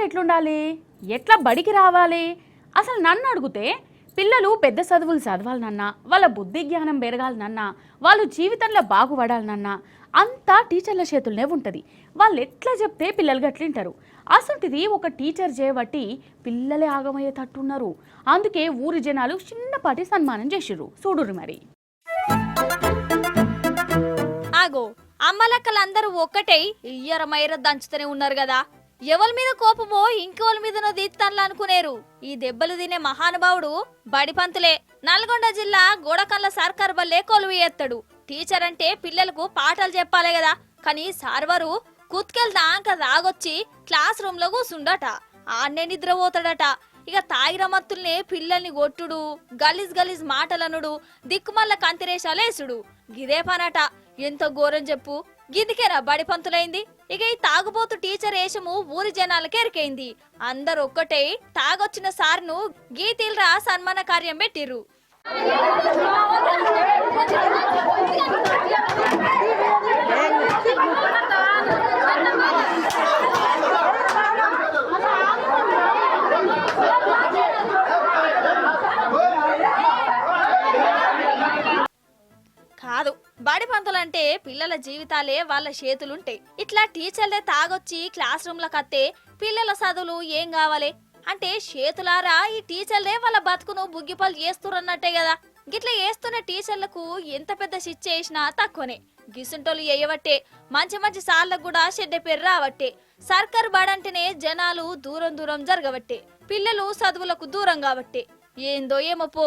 ఎట్లుండాలి, ఎట్లా బడికి రావాలి? అసలు నన్ను అడిగితే పిల్లలు పెద్ద చదువులు చదవాలనన్నా, వాళ్ళ బుద్ధి జ్ఞానం పెరగాలనన్నా, వాళ్ళు జీవితంలో బాగుపడాలనన్నా అంతా టీచర్ల చేతుల్లోనే ఉంటుంది. వాళ్ళు ఎట్లా చెప్తే పిల్లలు గట్లింటారు. అసంటిది ఒక టీచర్ చేయబట్టి పిల్లలే ఆగమయ్యేటట్టున్నారు. అందుకే ఊరి జనాలు చిన్నపాటి సన్మానం చేసిర్రు. చూడుర్రి మరి. ఆగో అమ్మలక్కలందరూ ఒక్కటై ఇయ్యరమైర దంచుతూనే ఉన్నారు కదా. ఎవరి మీద కోపమో ఇంకోళ్ళ మీదనో తీస్తాను అనుకునేరు. ఈ దెబ్బలు తినే మహానుభావుడు బడిపంతులే. నల్గొండ జిల్లా గోడకల్ల సర్కార్ బల్లే కొలువు ఎత్తాడు. టీచర్ అంటే పిల్లలకు పాఠాలు చెప్పాలి కదా, కానీ సార్వారు కుత్కెళ్దాక రాగొచ్చి క్లాస్ రూమ్ లో కూసుండట. ఆన్నే నిద్రపోతాడట. ఇక తాగిరమత్తుల్ని పిల్లల్ని కొట్టుడు, గలీజ్ గలీజ్ మాటలనుడు, దిక్కుమల్ల కంతిరేశాలేసుడు, గిదే పనట. ఎంత ఘోరం చెప్పు. గిదికేరా బడి పంతులైంది. ఇక ఈ తాగుబోతు టీచర్ వేషము ఊరి జనాలకి ఎరికైంది. అందరు ఒక్కటే తాగొచ్చిన సార్ను గీతీల్రా సన్మాన కార్యం పెట్టిర్రు. కాదు, బడి పంతులంటే పిల్లల జీవితాలే వాళ్ళ చేతులుంటాయి. ఇట్లా టీచర్లే తాగొచ్చి క్లాస్ రూమ్ లకు అత్తే పిల్లల చదువులు ఏం కావాలి అంటే చేతులారా ఈ టీచర్లే వాళ్ళ బతుకును బుగ్గిపాలు చేస్తురన్నట్టే కదా. గిట్లా చేస్తున్న టీచర్లకు ఎంత పెద్ద శిక్ష చేసినా తక్కువనే. గిసుంటోళ్ళు వేయబట్టే మంచి మంచి సార్లకు కూడా చెడ్డ పేరు రావట్టే. సర్కారు బడంటేనే జనాలు దూరం దూరం జరగబట్టే, పిల్లలు చదువులకు దూరం కాబట్టే. ఏందో ఏమో పో.